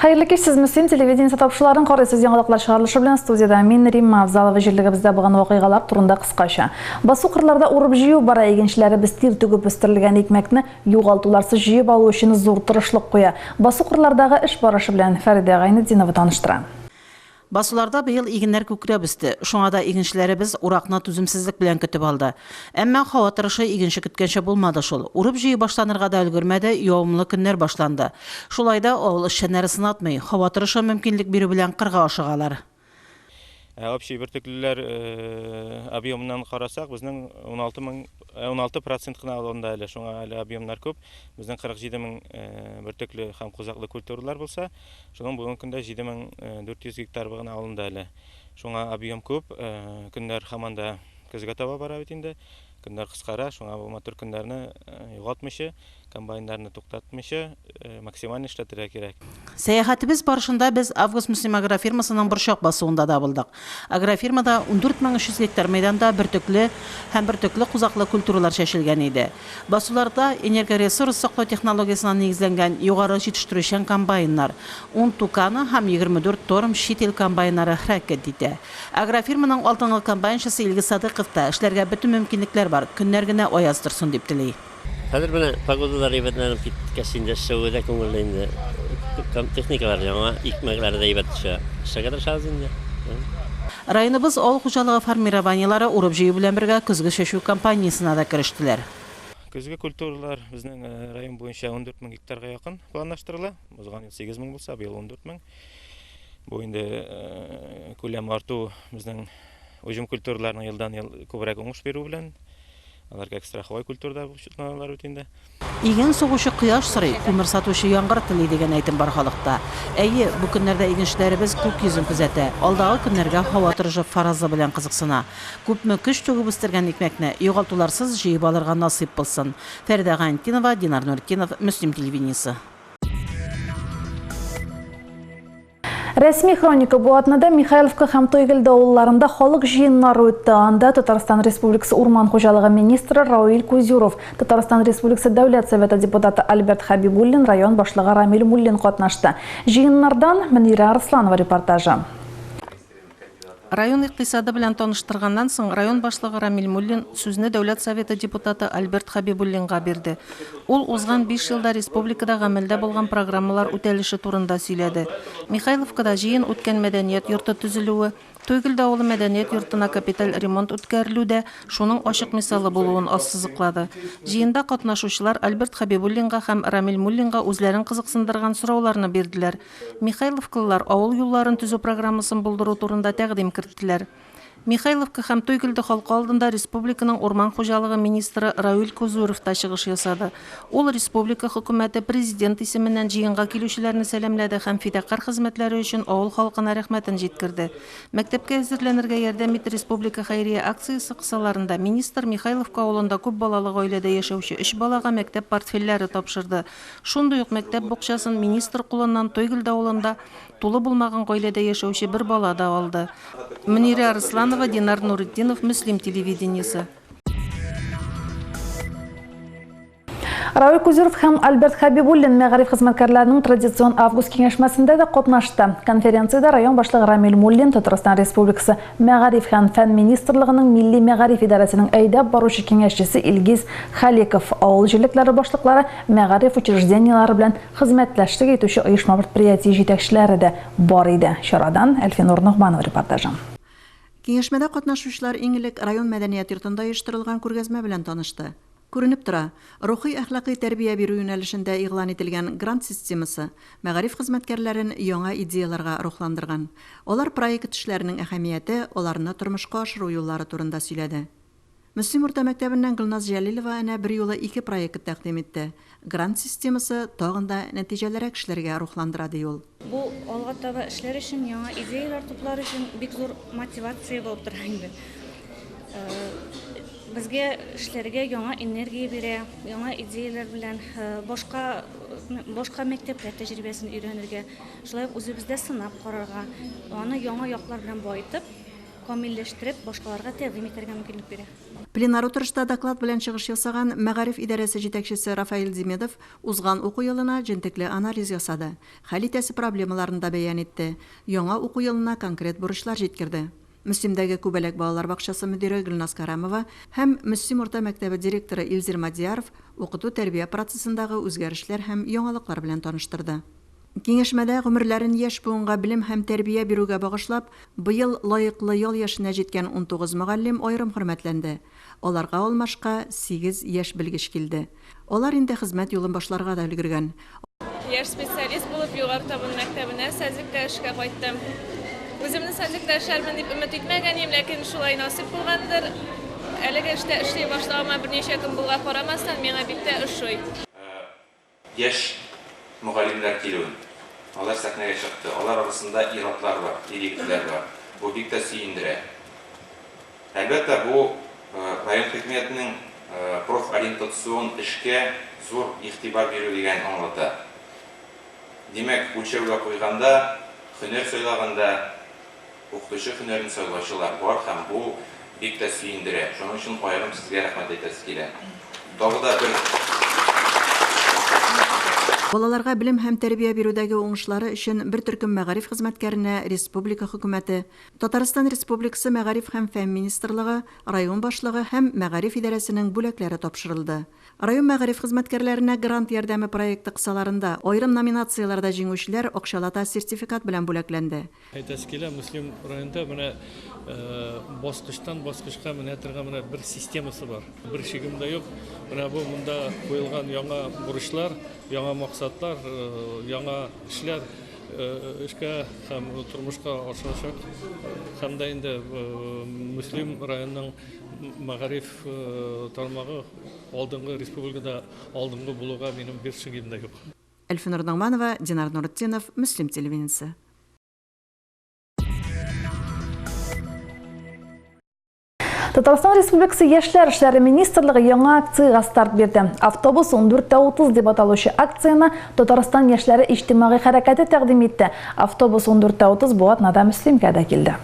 Hayırlı kеш, siz Müslim televideniyesi tapşıların qaraysiz yanıqlar шығарылышы белән студияда мен Римма Авзалова җирлегебездә булган вакыйгалар турында кыскача. Басу кырларда урып җыю бара игенчеләребез тир түгеп үстерелгән икмәкне югалтуларсыз җыеп алу өчен зур тырышлык куя. Басу кырлардагы эш барышы белән Фәридә Гайнетдинова таныштыра. Басуларда быел игеннәр күкрәп үсте. Шуңа да игенчеләребез уракны түземсезлек белән көтеп алды. Әмма һава торышы игенче көткәнчә булмады шул. Урып җыю башланырга да өлгермәде, явымлы көннәр башланды. Шулайда авыл эшчәннәре сынатмый, һава торышы мөмкинлек бирү белән кырга ашыгалар. Общий бертөклеләр объемынан карасак, безнең 16% кына алында әле. Шуңа әле объемнар күп. Безнең 47 мең бертөкле һәм кузаклы культуралар булса, шуның бүгенге көндә 7400 гектар гына алында әле. Шуңа объем күп, көннәр һаманда көзгә таба бара бит инде. Көннәр кыскара, шуңа бу матур көннәрне югалтмыйча, комбайннарны туктатмыйча максималь эшләтергә кирәк. Сәяхәтебез барышында без Август Муслим агрофирмасының борчак басуында да булдык. Агрофирмада 14300 гектар мәйданда бертөкле һәм бертөкле кузаклы культуралар чәчелгән иде. Басуларда энергоресурс саклау технологиясына нигезләнгән югары җитештерүчән комбайннар, 10 Тукана һәм 24 Торм шител комбайннары хәрәкәт итә. Агрофирманың алтынлы комбайнчысы Илгиз Садыйков та эшләргә бөтен мөмкинлекләр бар, көннәр генә аяз торсын дип тели. Хәзер менә погодалар ибәтләнеп киткәсендә шәүдә күңелле инде. Техникалар яңа, икмәкләр дә ибәт төшә. Шәгәдер шаз инде. Районыбыз авыл хуҗалыгы формированиелары урып җыю белән бергә көзге чәчү кампаниясына да керештеләр. Күзге культуралар безнең район буенча 14 мең гектарга якын планлаштырыла. Узган ел 8 мең булса, быел 14 мең. Бу инде күләм арту безнең уҗым культураларның елдан-ел күбрәк уңыш бирү белән аларга экстраховой культурада булышулар үтенде. Иген сугушы кояш сырый, күмер сатучы яңгыр тели дигән әйтем бар халыкта. Әйе, бу көннәрдә игенчеләребез күк йөзен күзәтә. Алдагы көннәргә һава торышы фаразы белән кызыксына. Күпме көч түгеп үстергән икмәкне югалтуларсыз җыеп алырга насыйп булсын. Фәридә Гайнетдинова, Динар Нуртдинов, Муслим телевидениесе. Рәсми хроника бу атнада Михайловка һәм Тойгелдә авылларында халык җыеннары үтте. Анда Татарстан Республикасы Урман хуҗалыгы министры Рауил Кузюров, Татарстан Республикасы Дәүләт Советы депутаты Альберт Хәбибуллин, район башлыгы Рамил Муллин катнашты. Җыеннардан Мөнирә Арсланова репортажы. Район икътисады белән таныштырганнан соң район башлыгы Рамил Муллин сүзне Дәүләт Советы депутаты Альберт Хәбибуллинга бирде. Ул узган 5 елда республикада гамәлдә булган программалар үтәлеше турында сөйләде. Михайловкада җыен үткән мәдәният йорты төзелүе, Тойгелдә авылы мәдәният йортына капиталь ремонт үткәрелүдә шуның ачык мисалы булуын ассызыклады. Җыенда катнашучылар Альберт Хәбибуллинга һәм Рамил Муллинга үзләрен кызыксындырган сорауларны бирделәр. Михайловкалылар авыл юлларын төзү программасын булдыру турында тәкъдим кертделәр. Михайловка һәм Тойгелдә халкы алдында республиканың урман хуҗалыгы министры Рауил Кузюров та чыгыш ясады. Ул республика хөкүмәте президент исеменнән җыенга килүчеләрне сәламләде һәм фидакар хезмәтләре өчен авыл халкына рәхмәтен җиткерде. Мәктәпкә әзерләнергә ярдәм ит республика хәйрия акциясе кысаларында министр Михайловка авылында күп балалы гаиләдә яшәүче 3 балага мәктәп портфельләре тапшырды. Шундый ук мәктәп букчасын министр кулыннан Тойгелдә авылында тулы булмаган гаиләдә яшәүче бер бала да алды. Мөнирә Арсланова, Динар Нуртдинов, Муслим телевидениесе. Рауил Кузюров һәм Альберт Хәбибуллин мәгариф хезмәткәрләренең традицион август киңәшмәсендә дә катнашты. Конференциядә район башлыгы Рамил Муллин, Татарстан Республикасы мәгариф һәм фән министрлыгының милли мәгариф идарәсенең әйдәп баручы киңәшчесе Илгиз Халиков, авыл җирлекләре башлыклары, мәгариф учрежденияләре белән хезмәтләшлек итүче оешма предприятие җитәкчеләре дә бар иде. Чарадан Әлфинур Нугманова репортажы. Киңәшмәдә катнашучылар иң элек район мәдәният йортында оештырылган күргәзмә белән танышты. Күренеп тора, рухи әхлакый тәрбия бирү юнәлешендә игълан ителгән грант системасы мәгариф хезмәткәрләрен яңа идеяларга рухландырган. Алар проект эшләренең әһәмияте, аларны тормышка ашыру юллары турында сөйләде. Муслим урта мәктәбеннән Гөлназ Җәлилова әнә бер юлы 2 проект тәкъдим итте. Грант системасы тагын да нәтиҗәлерәк эшләргә рухландыра ди ул. Бу алга таба эшләр өчен, яңа идеялар туплар өчен бик зур мотивация булып тора инде. Безгә эшләргә яңа энергия бирә, яңа идеялар белән башка мәктәпләр тәҗрибәсен өйрәнергә, шулай ук үзебездә сынап карарга, аны яңа яклар белән баетып, камилләштереп, башкаларга тәкъдим итәргә мөмкинлек бирә. Пленар утырышта доклад белән чыгыш ясаган Мәгариф идарәсе җитәкчесе Рафаил Демедов узган уку елына җентекле анализ ясады. Хәл итәсе проблемаларын да бәян итте. Яңа уку елына конкрет бурычлар җиткерде. Мөслимдәге Күбәләк балалар бакчасы мөдире Гөлназ Карамова һәм Мөслим орта мәктәбе директоры Илзир Мадияров укыту-тәрбия процессындагы үзгәрешләр һәм яңалыклар белән таныштырды. Киңәшмәдә гомерләрен яшь буынга белем һәм тәрбия бирүгә багышлап, быел лаеклы ял яшенә җиткән 19 мөгаллим аерым хөрмәтләнде. Аларга алмашка 8 яшь белгеч килде. Алар инде хезмәт юлын башларга да өлгергән. Яшь специалист булып югары табын мәктәбенә сәзлеккә эшкә кайттым. Үземне сәзлеккә эшләрмен дип өмет итмәгәнем, ләкин шулай насыйп булгандыр. Әлеге эштә эшли башлаганыма берничә көн булга карамастан, миңа бик тә ошый. Яшь мөгаллимнәр килүен. Алар сәхнәгә чыкты. Алар арасында иратлар бар, директорлар бар. Бу бик тә сөендерә. Әлбәттә, бу район хакимиятенең профориентацион эшкә зур игътибар бирү дигән аңлата. Димәк, үлчәүгә куйганда, һөнәр сайлаганда укытучы һөнәрен сайлаучылар бар һәм бу бик тә сөендерә. Шуның өчен аерым сезгә рәхмәт әйтәсе килә. Тагы да бер Балаларга белем һәм тәрбия бирүдәге уңышлары өчен бер төркем мәгариф хезмәткәренә республика хөкүмәте, Татарстан Республикасы мәгариф һәм фән министрлыгы, район башлыгы һәм мәгариф идарәсенең бүләкләре тапшырылды. Район мәгариф хезмәткәрләренә грант ярдәме проекты кысаларында аерым номинацияларда җиңүчеләр акчалата сертификат белән бүләкләнде. Әйтәсе килә, Мөслим районында менә баскычтан баскычка менә торган бер системасы бар. Бер шигем дә юк. Менә бу монда куелган яңа бурычлар, яңа максатлар, яңа эшләр эшкә һәм тормышка ашачак. Һәм дә инде Мөслим районының мәгариф тармагы алдынгы республикада алдынгы булуга минем бер шигем дә юк. Әлфинур Нагманова, Динар Нуртдинов, Мөслим телевидениесе. Татарстан Республикасы Яшьләр эшләре министрлыгы яңа акцияга старт бирде. Автобус 14:30 дип аталучы акцияны Татарстан яшьләре иҗтимагый хәрәкәте тәкъдим итте. Автобус 14:30 бу атнада Мөслимгә дә килде.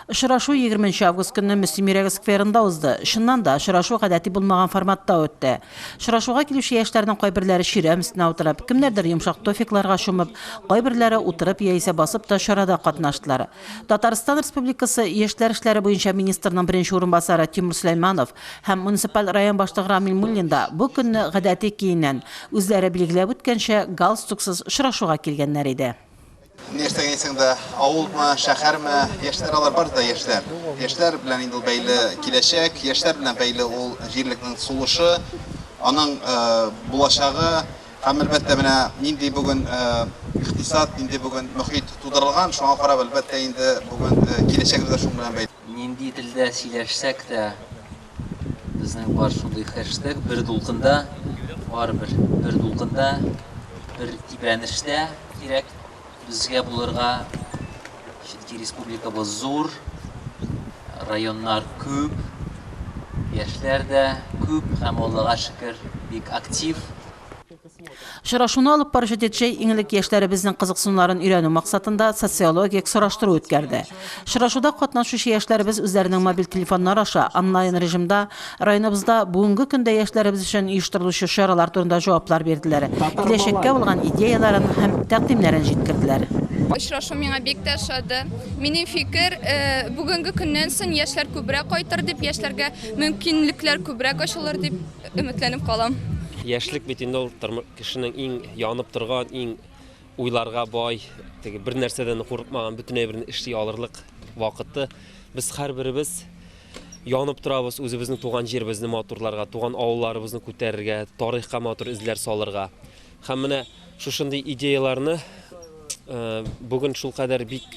Очрашу 20 август көнне Мөслим йөрәге скверында узды. Шуннан да очрашу гадәти булмаган форматта үтте. Очрашуга килүче яшьләрнең кайберләре чирәм өстенә утырып, кемнәрдер йомшак тофикларга шумып, кайберләре утырып яисә басып та чарада катнаштылар. Татарстан Республикасы Яшьләр эшләре буенча министрның беренче урынбасары Тимур Сөләйманов һәм муниципаль район башлыгы Рамил Муллин да бу көнне гадәти киеннән үзләре билгеләп үткәнчә галстуксыз очрашуга килгәннәр иде. Нәрсәгә әйтсәң авылмы, шәһәрме, яшьләр алар бар да яшьләр. Яшьләр белән инде бәйле киләчәк, яшьләр белән бәйле ул җирлекнең сулышы, аның булачагы, һәм әлбәттә менә нинди бүген икътисад, нинди бүген мөхит тудырылган, шуңа карап әлбәттә инде бүген киләчәк дә шуң белән бәйле. Нинди телдә сөйләшсәк тә безнең бар шундый хэштег бер дулкында, бер дулкында, бер тибрәнештә кирәк. Безгә булырга чөнки республикабыз зур, районнар күп, яшьләр дә күп һәм Аллага шөкер бик актив. Очрашуны алып баручы җитәкче иңлек яшьләребезнең кызыксынуларын өйрәнү максатында социологик сораштыру үткәрде. Очрашуда катнашучы яшьләребез үзләренең мобиль телефоннар аша онлайн режимда районыбызда бүгенге көндә яшьләребез өчен оештырылучы чаралар турында җаваплар бирделәр. Киләчәккә булган идеяларын һәм тәкъдимнәрен җиткерделәр. Очрашу миңа бик тә ошады. Минем фикер, бүгенге көннән соң яшьләр күбрәк кайтыр дип, яшьләргә мөмкинлекләр күбрәк ачылыр дип өметләнеп калам. Яшьлек бит инде ул кешенең иң янып торган, иң уйларга бай, бер нәрсәдән курыкмаган, бөтенләй бер эшли алырлык вакыты. Без һәрберебез янып торабыз үзебезнең туган җиребезне матурларга, туган авылларыбызны күтәрергә, тарихка матур изләр салырга. Һәм менә шушындый идеяларны бүген шулкадәр бик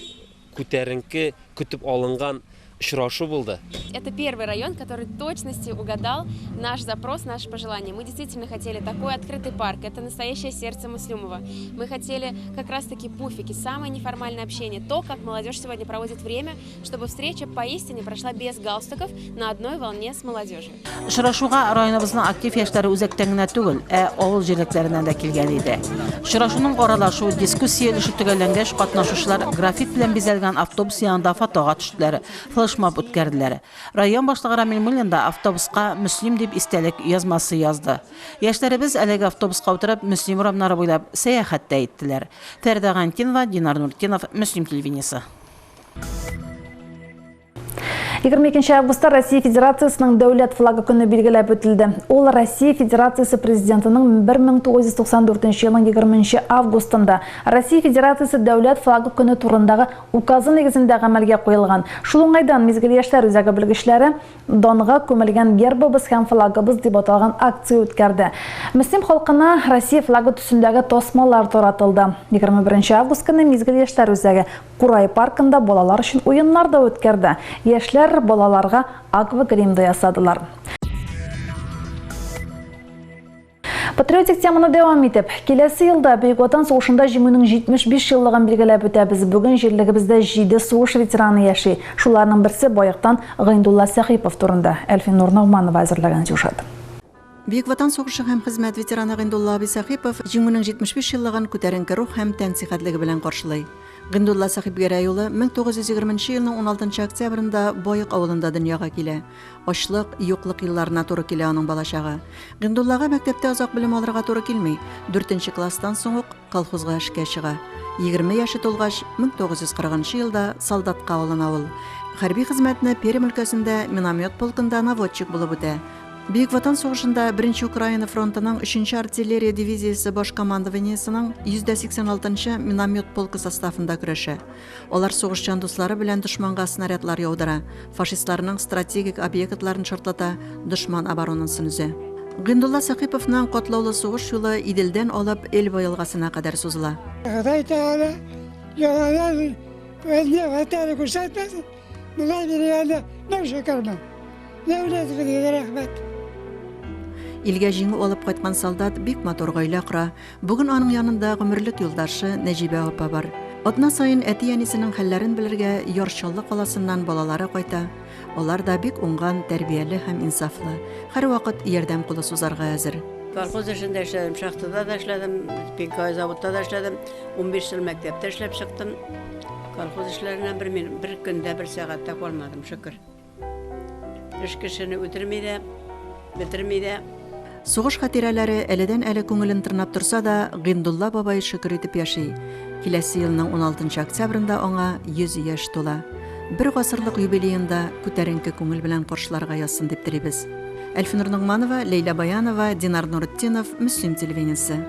күтәренке, көтеп алынган очрашу булды. Это первый район, который в точности угадал наш запрос, наше пожелание. Мы действительно хотели такой открытый парк. Это настоящее сердце Муслимова. Мы хотели как раз-таки пуфики, самое неформальное общение. То, как молодежь сегодня проводит время, чтобы встреча поистине прошла без галстуков на одной волне с молодежью. Очрашуга районыбызның актив яшьләре үзәктән генә түгел, авыл җирлекләреннән дә килгән иде. Очрашуның аралашу, дискуссия өлеше төгәлләнгәч, катнашучылар графит белән бизәлгән автобус янында фотога төштеләр. флешмоб үткәрделәр. Район башлыгы Рамил Муллин да автобуска Мөслим дип истәлек язмасы язды. Яшьләребез әлеге автобуска утырып Мөслим урамнары буйлап сәяхәттә иттеләр. Фәрдә Гантинова, Динар Нуртдинов, Мөслим телевидениесе. 22 августта Россия Федерациясының дәүләт флагы көне билгеләп үтелде. Ул Россия Федерациясы президентының 1994 елның 20 августында Россия Федерациясы дәүләт флагы көне турындагы указы негезендә гамәлгә куелган. Шул уңайдан мизгел яшьләр үзәге белгечләре донга күмелгән гербыбыз һәм флагыбыз дип аталган акция үткәрде. Мөслим халкына Россия флагы төсендәге тасмалар таратылды. 21 август көне мизгел яшьләр үзәге Курай паркында балалар өчен уеннар да үткәрде. Яшьләр балаларга аквагримда ясадылар. Патриотик теманы дәвам итеп, киләсе елда Бөек Ватан сугышында җиңүнең 75 еллыгын билгеләп үтәбез. Бүген җирлегебездә 7 сугыш ветераны яши. Шуларның берсе Бояктан Гыйндулла Сәхипов турында. Әлфинур Ногманова әзерләгән сюжет. Бөек Ватан сугышы һәм хезмәт ветераны Гыйндулла Сәхипов җиңүнең 75 еллыгын күтәренке рух һәм тәнсихәтлеге белән каршылый. Гыйндулла Сәхип Гәрәй улы 1920 елның 16 октябрендә Боек авылында дөньяга килә. Ачлык, юклык елларына туры килә аның балачагы. Гыйндуллага мәктәптә озак белем алырга туры килми. 4нче класстан соң ук колхозга эшкә чыга. 20 яше тулгач 1940 елда солдатка алына ул. Хәрби хезмәтне Пермь өлкәсендә миномет полкында наводчик булып үтә. Бөек Ватан сугышында 1-нче Украина фронтының 3-нче артиллерия дивизиясе баш командованиесенең 186-нчы миномет полкы составында көрәшә. Алар сугышчан дуслары белән дошманга снарядлар яудыра, фашистларның стратегик объектларын шартлата, дошман оборонасын үзә. Гыйндулла Сәхиповның катлаулы сугыш юлы Иделдән алып Эльба елгасына кадәр сузыла. Ходай Тәгалә ялалар өзне ватаны күрсәтмәсен. Булай биргәндә бер шөкермен. Дәүләтебезгә рәхмәт. Илгә җиңү алып кайткан солдат бик матур гаилә кора. Бүген аның янында гомерлек юлдашы Нәҗибә апа бар. Атна сайын әти-әнисенең хәлләрен белергә Ярчаллы каласыннан балалары кайта. Алар да бик уңган, тәрбияле һәм инсафлы. Һәрвакыт ярдәм кулы сузарга әзер. Колхоз эшендә эшләдем, шахтада да эшләдем, пенкай заводта да эшләдем. 15 ел мәктәптә эшләп чыктым. Колхоз эшләреннән бер көндә, бер сәгатьтә калмадым, шөкер. Эш кешене үтерми дә, битерми дә. Сугыш хатирәләре әледән-әле күңелен тырнап торса да, Гыйндулла бабай шөкер итеп яши. Киләсе елның 16 октябрендә аңа 100 яшь тула. Бер гасырлык юбилеенда күтәренке күңел белән каршыларга язсын дип телибез. Әлфинур Ногманова, Лейла Баянова, Динар Нуртдинов, Мөслим телевидениесе.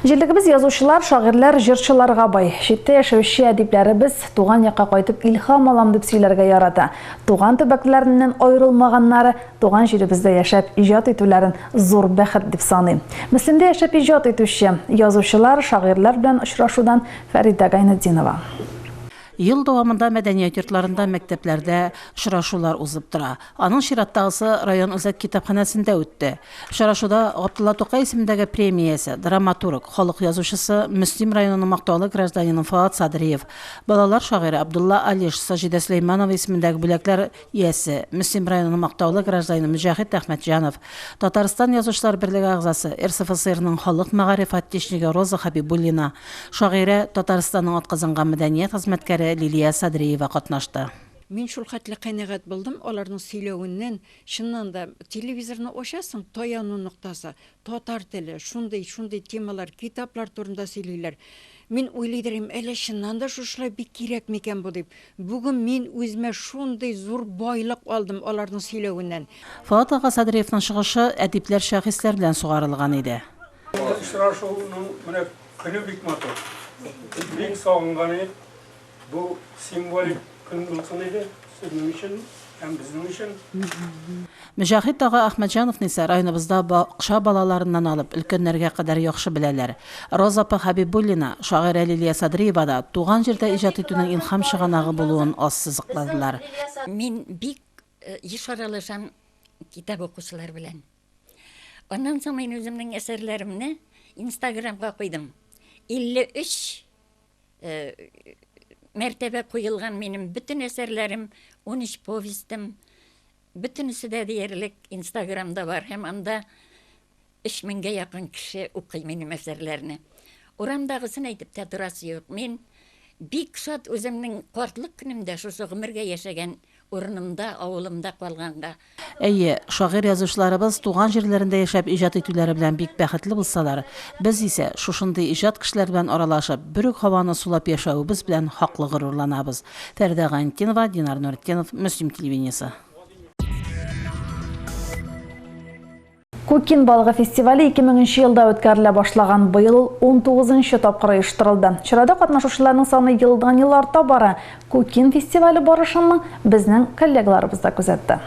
Җирлегебез язучылар, шагыйрьләр, җырчыларга бай. Читтә яшәүче әдипләребез туган якка кайтып илһам алам дип сөйләргә ярата. Туган төбәкләреннән аерылмаганнары туган җиребездә яшәп иҗат итүләрен зур бәхет дип саный. Мөслимдә яшәп иҗат итүче язучылар, шагыйрьләр белән очрашудан Фәрида Гайнетдинова. Ел дәвамында мәдәният йортларында, мәктәпләрдә очрашулар узып тора. Аның чираттагысы район үзәк китапханәсендә үтте. Очрашуда Габдулла Тукай исемендәге премиясе, драматург, халык язучысы Мөслим районының мактаулы гражданины Фуат Садриев, балалар шагыйре Абдулла Алиш, Саҗидә Сөләйманова исемендәге бүләкләр иясе, Мөслим районының мактаулы гражданины Мөҗахит Әхмәтҗанов, Татарстан язучылар берлеге агзасы, РСФСРның халык мәгариф оттечнигы Роза Хабибуллина, шагыйре Татарстанның атказанган мәдәният хезмәткәре Лилия Садриева катнашты. Мин шул хәтле канәгать булдым, аларның сөйләвеннән, чыннан да телевизорны ачасың, таяну ноктасы, татар теле, шундый темалар, китаплар турында сөйлиләр. Мин уйлыйдым, әле чыннан да шушылай бик кирәк микән бу дип. Бүген мин үземә шундый зур байлык алдым аларның сөйләвеннән. Фуат Садриевның чыгышы әдипләр, шәхесләр белән сугарылган иде. Очрашуның менә көне бик матур. Бик сагынган bu simbolik kun булсын иде, сезнең өчен һәм безнең өчен. Мөҗахит тагы Әхмәтҗанов исә районыбызда бакча балаларыннан алып өлкәннәргә кадәр яхшы беләләр. Роза Хабибуллина, шагыйрә Лилия Садриева да туган җирдә иҗат итүнең илһам чыганагы булуын ассызыкладылар. Мин бик еш аралашам китап укучылар белән. Аннан соң мин үземнең әсәрләремне Instagramга куйдым. 53 мәртәбә куелган минем бүтән әсәрләрем, 13 повестем, бүтәнесе дә диярлек Instagramда бар һәм анда 3000-гә якын кеше укый минем әсәрләрне. Урамдағысын әйтіп тә дұрасы юк. Мен бик шат өзімнің картлык күнімдә шушы гомергә яшәгән урынымда, авылымда калганга. Әйе, шагыйрь язучыларыбыз туган җирләрендә яшәп иҗат итүләре белән бик бәхетле булсалар, без исә шушындый иҗат кешеләр белән аралашып, бүрек һаваны сулап яшәүебез белән хаклы горурланабыз. Фәридә Гантинова, Динар Нуртдинов, Мөслим телевидениесе. Күкин балыгы фестивале 2000 елда үткәрелә башлаган, быел 19-нчы тапкыр оештырылды. Чарада катнашучыларның саны елдан-ел арта бара. Күкин фестивале барышын безнең коллегаларыбыз да күзәтте.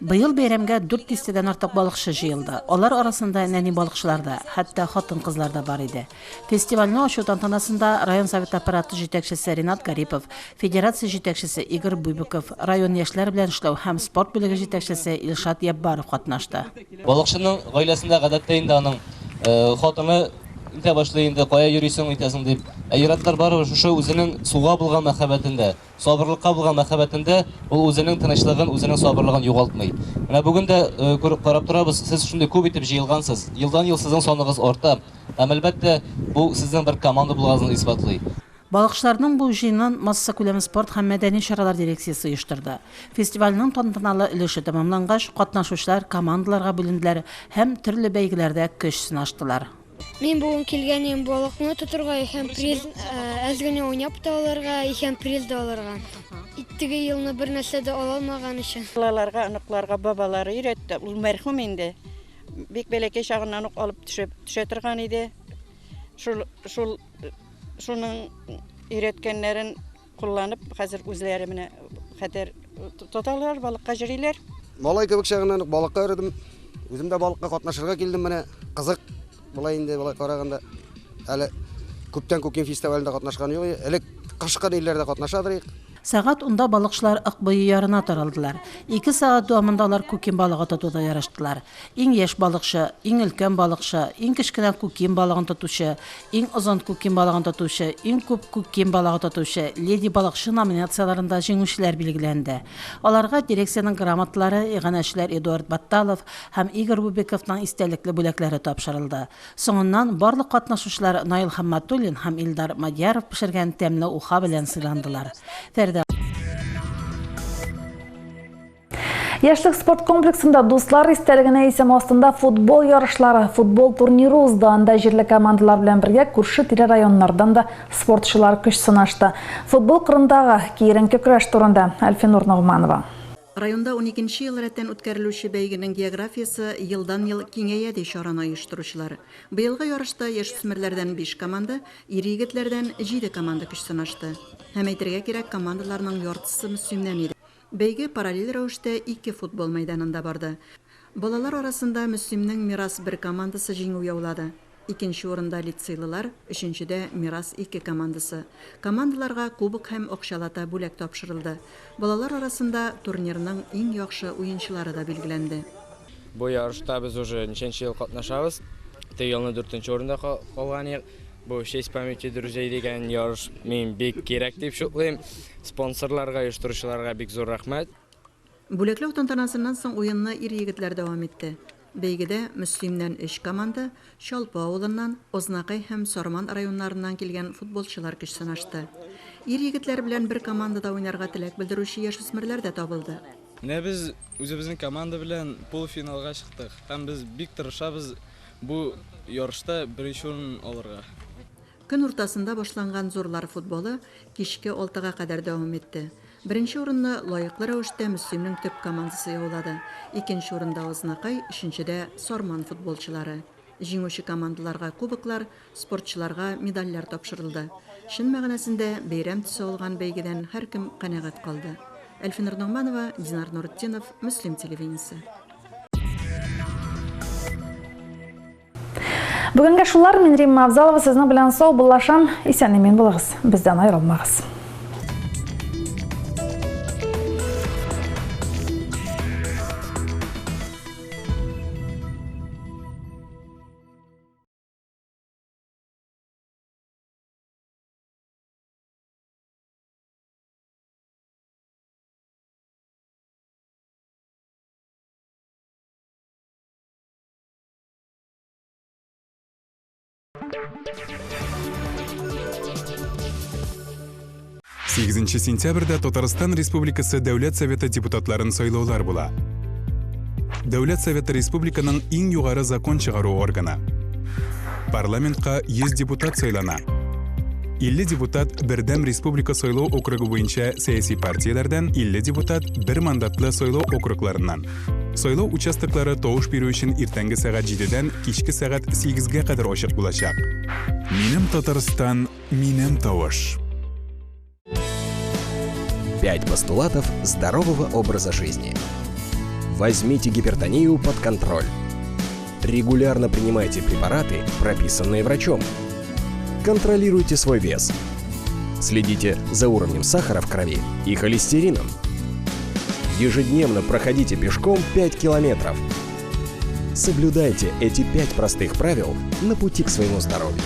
Быел бәйрәмгә 400-дән артык балыкчы җыелды. Алар арасында нәни балыкчылар да, хәтта хатын-кызлар да бар иде. Фестивальне ачу тантанасында район совет аппараты җитәкчесе Ринат Гарипов, федерация җитәкчесе Игорь Буйбуков, район яшьләр белән эшләү һәм спорт бүлеге җитәкчесе Илшат Яббаров катнашты. Балыкчының гаиләсендә гадәттә инде аның хатыны инде башлый инде кая йөрисең итәсең дип. Айратлар бар шушы үзенең суга булган мәхәббәтендә, сабырлыкка булган мәхәббәтендә ул үзенең тынычлыгын, үзенең сабырлыгын югалтмый. Менә бүген дә күреп карап торабыз, сез шундый күп итеп җыелгансыз. Елдан-ел сезнең саныгыз арта. Һәм әлбәттә бу сезнең бер команда булганыгызны исбатлый. Балыкчыларның бу җыенын масса күләме спорт һәм мәдәни чаралар дирекциясе оештырды. Фестивальнең тантаналы өлеше тәмамлангач, катнашучылар командаларга бүленделәр һәм төрле бәйгеләрдә көч сынаштылар. Мен бүген килгәнем балыкны тотырга һәм приз әзгене уйнап та алырга һәм приз да алырга. Иттеге елны бер нәрсә дә ала алмаган өчен. Балаларга, аныкларга бабалары өйрәтте. Ул мәрхүм инде. Бик бәләкәй чагыннан ук алып төшә торган иде. Шуның өйрәткәннәрен кулланып, хәзер үзләре менә хәтер тоталар, балыкка җөриләр. Малай кебек чагыннан ук балыкка өйрәдем. Үзем дә балыкка катнашырга килдем, менә кызык. Булай инде булай караганда әле күптән Күкин фестивалендә катнашкан юк. Элек кышкы илләрдә катнашадыр. Сәгать 10-да балыкчылар Акбый ярына таралдылар. 2 сәгать дәвамында алар күкин балыгы тотуда ярыштылар. Иң яшь балыкчы, иң өлкән балыкчы, иң кечкенә күкин балыгын тотучы, иң озын күкин балыгын тотучы, иң күп күкин балыгы тотучы, леди балыкчы номинацияларында җиңүчеләр билгеләнде. Аларга дирекциянең грамоталары, иганәчеләр Эдуард Батталов һәм Игорь Бубековның истәлекле бүләкләре тапшырылды. Соңыннан барлык катнашучылар Наил Хамматуллин һәм Илдар Мадьяров пешергән тәмле уха белән сыйландылар. Яшлык спорт комплексында дуслар истәлегенә исем астында футбол ярышлары, футбол турниры узды. Анда җирле командалар белән бергә күрше-тирә районнардан да спортчылар көч сынашты. Футбол кырындагы киеренке көрәш турында Әлфинур Ногманова. Районда 12-нче ел рәттән үткәрелүче бәйгенең географиясы елдан-ел киңәя ди чараны оештыручылар. Быелгы ярышта яшүсмерләрдән 5 команда, ир-егетләрдән 7 команда көч сынашты. Һәм әйтергә кирәк, командаларның яртысы мөслимнән иде. Бәйге параллель рәвештә 2 футбол мәйданында барды. Балалар арасында Мөслимнең Мирас 1 командасы җиңү яулады. 2нче урында лицейлылар, 3нчедә Мирас 2 командасы. Командаларга кубок һәм акчалата бүләк тапшырылды. Балалар арасында турнирның иң яхшы уенчылары да билгеләнде. Бу ярышта без уже ничәнче ел катнашабыз. Теге елны 4нче урында калган идек. Бу честь памяти друзей дигән ярыш мин бик кирәк дип шуклыйм. Спонсорларга, оештыручыларга бик зур рәхмәт. Бүләкләү тантанасыннан соң уенны ир-егетләр дәвам итте. Бәйгедә Мөслимнән 3 команда, Шалпы авылыннан, Ознакай һәм Сарман районнарыннан килгән футболчылар көч сынашты. Ир-егетләр белән бер командада уйнарга теләк белдерүче яшүсмерләр дә табылды. Менә без үзебезнең команда белән полуфиналга чыктык. Һәм без бик тырышабыз бу ярышта беренче урын алырга. Көн уртасында башланган зурлар футболы кичке 6-га кадәр дәвам итте. Беренче урынны лаеклы рәвештә Мөслимнең төп командасы яулады. 2нче урында Ознакай, 3нчедә Сарман футболчылары. Җиңүче командаларга кубоклар, спортчыларга медальләр тапшырылды. Шын мәгънәсендә бәйрәм төсе алган бәйгедән һәркем канәгать калды. Әлфинур Ногманова, Динар Нуртдинов, Мөслим телевидениесе. Бүгенге шулар, мин Римма Абзалова сезнең белән сау булашам. Исән-имин булыгыз. Бездән аерылмагыз. Сегізінші сентябрьда Татарстан Республикасы Дәүләт Советы депутатларын сайлаулар була. Дәүләт Советы Республиканың иң югары закон чыгару органы. Парламентка 100 депутат сайлана. 50 депутат Бердәм Республика сайлау округы буенча сәяси партияләрдән, 50 депутат бер мандатлы сайлау округларыннан. Сайлау участоклары тавыш бирү өчен иртәнге сәгать 7-дән кичке сәгать 8-га кадәр ачык булачак. Минем Татарстан, минем тавыш. 5 постулатов здорового образа жизни. Возьмите гипертонию под контроль. Регулярно принимайте препараты, прописанные врачом. Контролируйте свой вес. Следите за уровнем сахара в крови и холестерином. Ежедневно проходите пешком 5 километров. Соблюдайте эти 5 простых правил на пути к своему здоровью.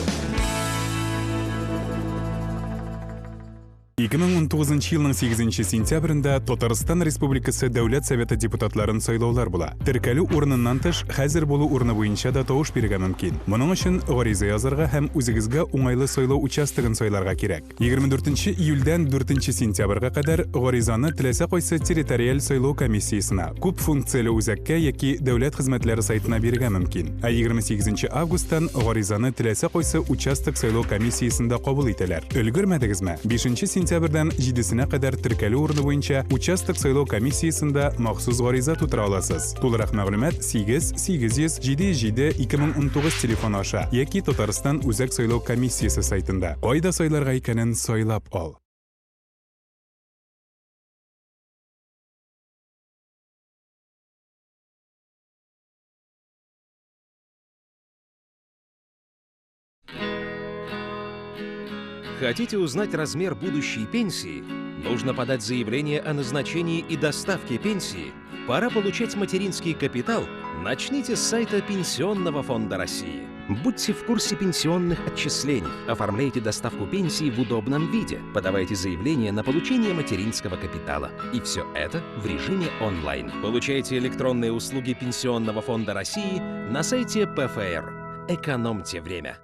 2019 елның 8 сентябрендә Татарстан Республикасы Дәүләт Советы депутатларын сайлаулар була. Теркәлү урыныннан тыш, хәзер булу урыны буенча да тавыш бирергә мөмкин. Моның өчен гариза язарга һәм үзегезгә уңайлы сайлау участогын сайларга кирәк. 24 июльдән 4 сентябрьгә кадәр гаризаны теләсә кайсы территориаль сайлау комиссиясына, күп функцияле үзәккә яки дәүләт хезмәтләре сайтына бирергә мөмкин. 28 августтан гаризаны теләсә кайсы участок сайлау комиссиясында кабул итәләр. Өлгермәдегезме? 5 сентябрьдән 7-сенә кадәр теркәлү урыны буенча участок сайлау комиссиясында махсус гариза тутыра аласыз. Тулырак мәгълүмат 8-800-77-2019 телефон аша яки Татарстан үзәк сайлау комиссиясе сайтында. Кайда сайларга икәнен сайлап ал. Хотите узнать размер будущей пенсии? Нужно подать заявление о назначении и доставке пенсии? Пора получать материнский капитал? Начните с сайта Пенсионного фонда России. Будьте в курсе пенсионных отчислений. Оформляйте доставку пенсии в удобном виде. Подавайте заявление на получение материнского капитала. И все это в режиме онлайн. Получайте электронные услуги Пенсионного фонда России на сайте ПФР. Экономьте время.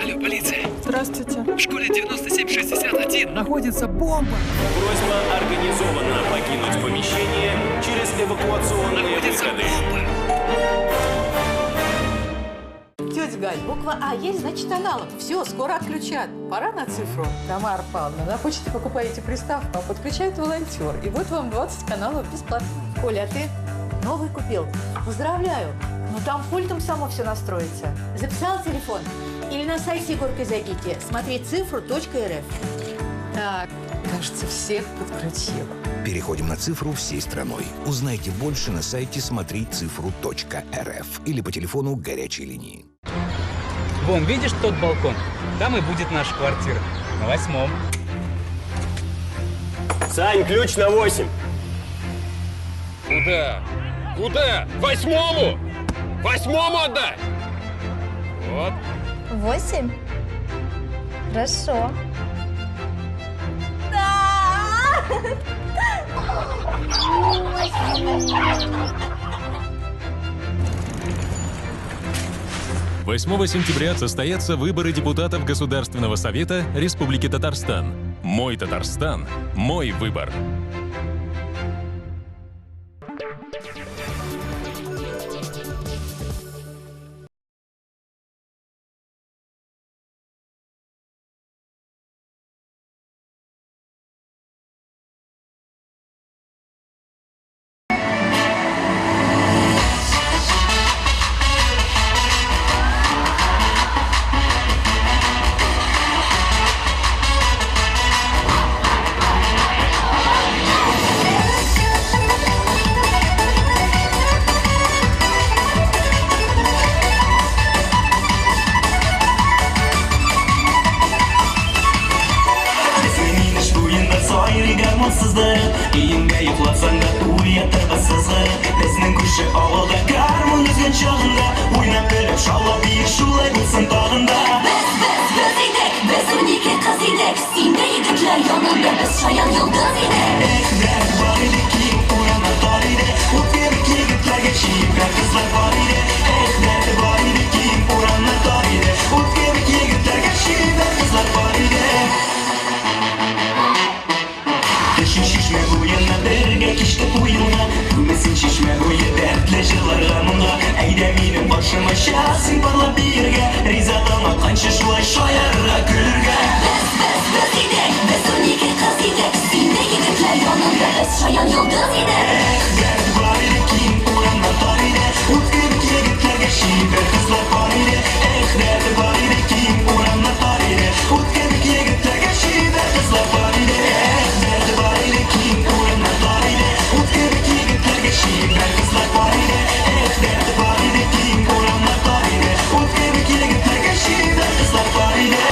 Алло, полиция. Здравствуйте. В школе 9761 находится бомба. Просьба организованно покинуть помещение через эвакуационные выходы. Тетя Галь, буква А есть, значит аналог. Все, скоро отключат. Пора на цифру. Тамара Павловна, на почте покупаете приставку, а подключает волонтер. И вот вам 20 каналов бесплатно. Коля, а ты новый купил? Поздравляю. Ну там пультом само все настроится. Записал телефон? Или на сайт Егорки зайдите. Смотри цифру.рф. Так, кажется, всех подключила. Переходим на цифру всей страной. Узнайте больше на сайте смотрицифру.рф или по телефону горячей линии. Вон, видишь тот балкон? Там и будет наша квартира. На 8-м. Сань, ключ на 8. Куда? Куда? 8-му! 8-му отдай! Вот. 8? Хорошо. Да! 8 сентября состоятся выборы депутатов Государственного совета Республики Татарстан. Мой Татарстан, мой выбор. Кейінге ұйқлатсаң да уятырға сызғы Біздің күші ауылда гармон үзген шағында Ойнап күліп шалап биік шулай болсын тағында Biz idek, biz unike kız idek Sinde yigitler yanında biz şayan yıldız idek Dert var idi ki uyanlar dar idi O terik yigitlerge şiipler kızlar var idi Dert var idi ki шишмә буена бергә кичтек уена күмесен шишмә буе дәртле җырларга моңа әйдә минем башыма чыксың барлап биргә ризалыгыма канча шулай шаярырга көләргә Без идек, без унике кыз идек Синдәй егетләр янында без шаян йолдыз идек Дәрт бар иде киң урамнар тар иде ут кебек егетләргә шибә кызлар бар иде дәрт бар иде киң урамнар тар иде ут кебек егетләргә шибә кызлар бар иде дәрт бар иде киң урамнар тар иде ут кебек егетләргә шибә кызлар бар иде дәрт бар иде киң урамнар тар иде ут кебек егетләргә шибә кызлар бар иде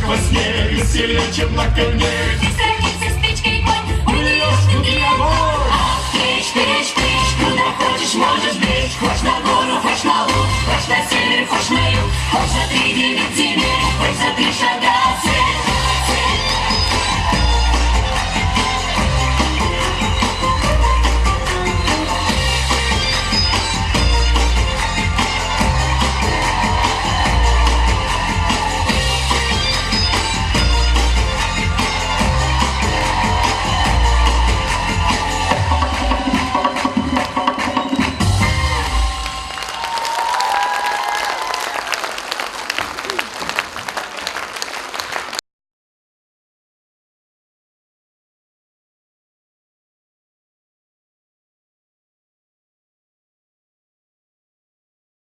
Во сне веселье, чем на коне.